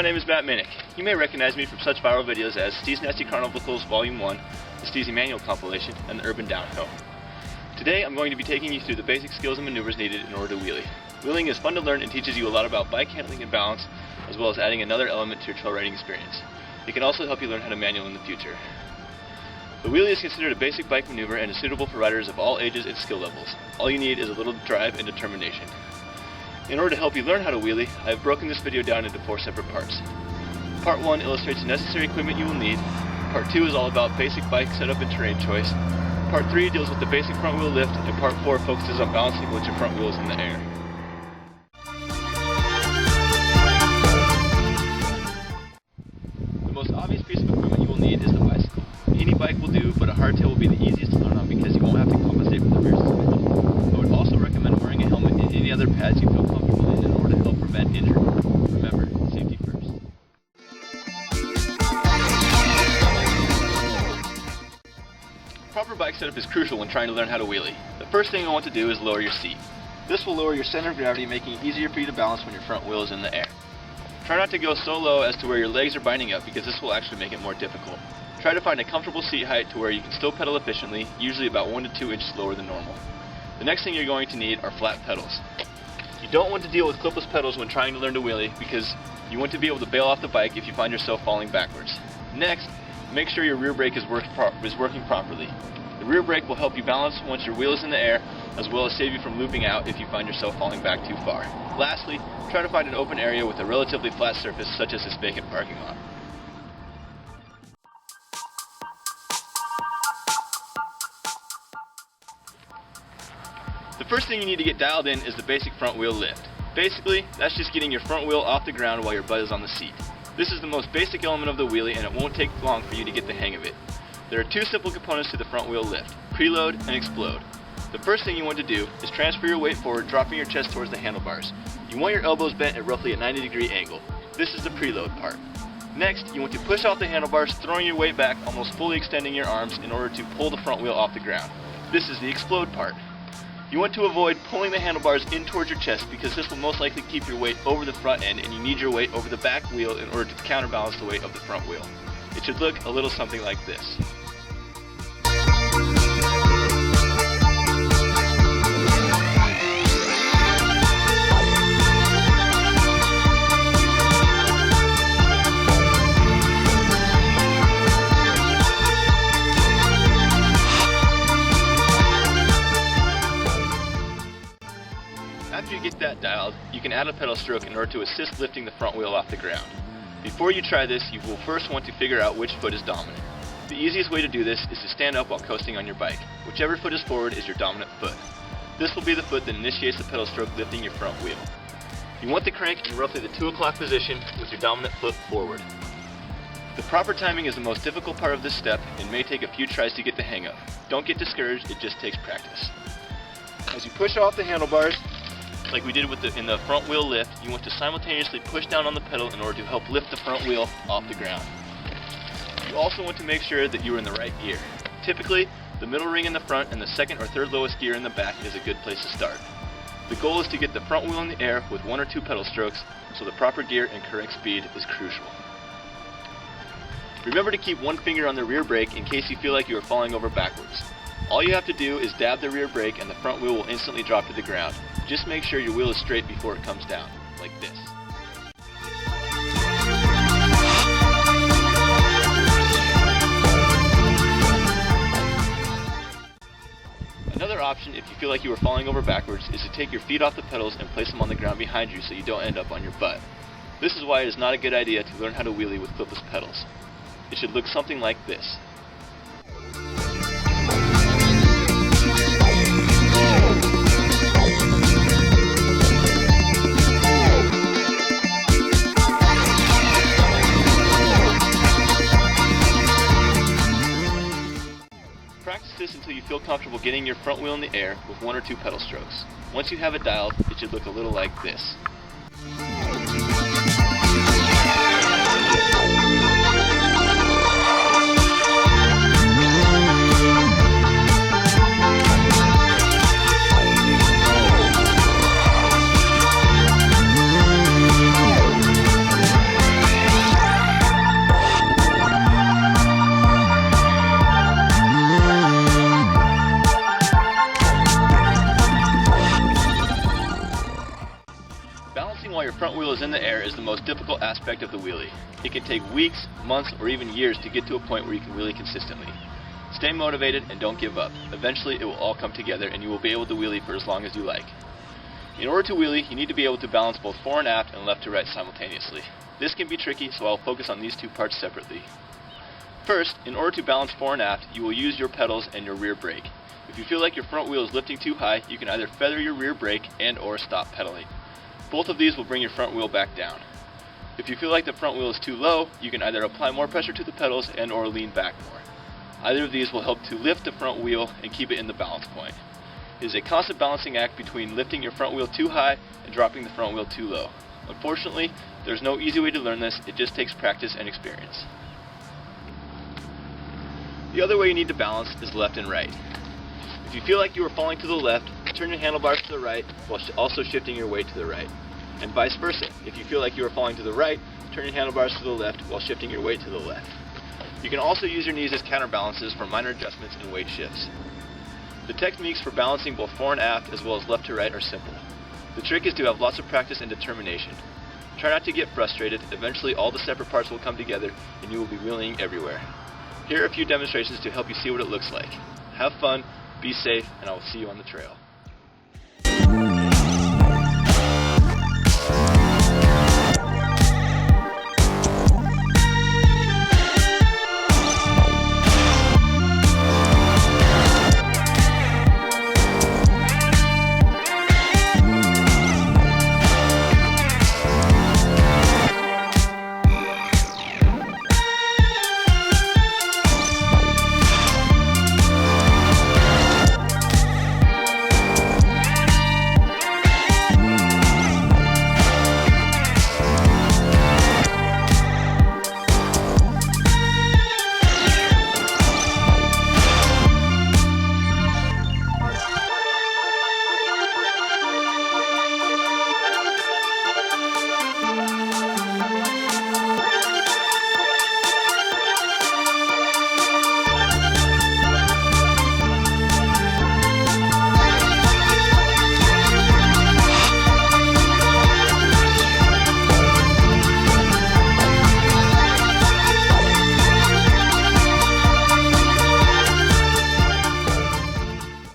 name is Matt Minnick. You may recognize me from such viral videos as Steve's Nasty Carnivals Volume 1, the Steve's Manual compilation, and the Urban Downhill. Today I'm going to be taking you through the basic skills and maneuvers needed in order to wheelie. Wheeling is fun to learn and teaches you a lot about bike handling and balance, as well as adding another element to your trail riding experience. It can also help you learn how to manual in the future. The wheelie is considered a basic bike maneuver and is suitable for riders of all ages and skill levels. All you need is a little drive and determination. In order to help you learn how to wheelie, I have broken this video down into 4 separate parts. Part 1 illustrates the necessary equipment you will need. Part 2 is all about basic bike setup and terrain choice. Part 3 deals with the basic front wheel lift, and Part 4 focuses on balancing with your front wheels in the air. The most obvious piece of equipment you will need is the bicycle. Any bike will do, but a hardtail will be the easiest to learn on because you won't have to compensate for the rear suspension. I would also recommend wearing a helmet and any other pads you feel comfortable in order to help prevent injury. Remember, safety first. Proper bike setup is crucial when trying to learn how to wheelie. The first thing you want to do is lower your seat. This will lower your center of gravity, making it easier for you to balance when your front wheel is in the air. Try not to go so low as to where your legs are binding up because this will actually make it more difficult. Try to find a comfortable seat height to where you can still pedal efficiently, usually about 1 to 2 inches lower than normal. The next thing you're going to need are flat pedals. You don't want to deal with clipless pedals when trying to learn to wheelie because you want to be able to bail off the bike if you find yourself falling backwards. Next, make sure your rear brake is working properly. The rear brake will help you balance once your wheel is in the air, as well as save you from looping out if you find yourself falling back too far. Lastly, try to find an open area with a relatively flat surface such as this vacant parking lot. The first thing you need to get dialed in is the basic front wheel lift. Basically, that's just getting your front wheel off the ground while your butt is on the seat. This is the most basic element of the wheelie and it won't take long for you to get the hang of it. There are 2 simple components to the front wheel lift, preload and explode. The first thing you want to do is transfer your weight forward, dropping your chest towards the handlebars. You want your elbows bent at roughly a 90-degree angle. This is the preload part. Next, you want to push off the handlebars, throwing your weight back, almost fully extending your arms in order to pull the front wheel off the ground. This is the explode part. You want to avoid pulling the handlebars in towards your chest because this will most likely keep your weight over the front end and you need your weight over the back wheel in order to counterbalance the weight of the front wheel. It should look a little something like this. After you get that dialed, you can add a pedal stroke in order to assist lifting the front wheel off the ground. Before you try this, you will first want to figure out which foot is dominant. The easiest way to do this is to stand up while coasting on your bike. Whichever foot is forward is your dominant foot. This will be the foot that initiates the pedal stroke lifting your front wheel. You want the crank in roughly the 2 o'clock position with your dominant foot forward. The proper timing is the most difficult part of this step and may take a few tries to get the hang of. Don't get discouraged, it just takes practice. As you push off the handlebars, like we did in the front wheel lift, you want to simultaneously push down on the pedal in order to help lift the front wheel off the ground. You also want to make sure that you are in the right gear. Typically, the middle ring in the front and the 2nd or 3rd lowest gear in the back is a good place to start. The goal is to get the front wheel in the air with 1 or 2 pedal strokes, so the proper gear and correct speed is crucial. Remember to keep 1 finger on the rear brake in case you feel like you are falling over backwards. All you have to do is dab the rear brake and the front wheel will instantly drop to the ground. Just make sure your wheel is straight before it comes down, like this. Another option, if you feel like you are falling over backwards, is to take your feet off the pedals and place them on the ground behind you so you don't end up on your butt. This is why it is not a good idea to learn how to wheelie with clipless pedals. It should look something like this. Practice this until you feel comfortable getting your front wheel in the air with 1 or 2 pedal strokes. Once you have it dialed, it should look a little like this. while your front wheel is in the air is the most difficult aspect of the wheelie. It can take weeks, months, or even years to get to a point where you can wheelie consistently. Stay motivated and don't give up. Eventually it will all come together and you will be able to wheelie for as long as you like. In order to wheelie, you need to be able to balance both fore and aft and left to right simultaneously. This can be tricky, so I'll focus on these two parts separately. First, in order to balance fore and aft, you will use your pedals and your rear brake. If you feel like your front wheel is lifting too high, you can either feather your rear brake and/or stop pedaling. Both of these will bring your front wheel back down. If you feel like the front wheel is too low, you can either apply more pressure to the pedals and/or lean back more. Either of these will help to lift the front wheel and keep it in the balance point. It is a constant balancing act between lifting your front wheel too high and dropping the front wheel too low. Unfortunately, there's no easy way to learn this, it just takes practice and experience. The other way you need to balance is left and right. If you feel like you are falling to the left, turn your handlebars to the right while also shifting your weight to the right. And vice versa. If you feel like you are falling to the right, turn your handlebars to the left while shifting your weight to the left. You can also use your knees as counterbalances for minor adjustments and weight shifts. The techniques for balancing both fore and aft as well as left to right are simple. The trick is to have lots of practice and determination. Try not to get frustrated, eventually all the separate parts will come together and you will be wheeling everywhere. Here are a few demonstrations to help you see what it looks like. Have fun, be safe, and I will see you on the trail.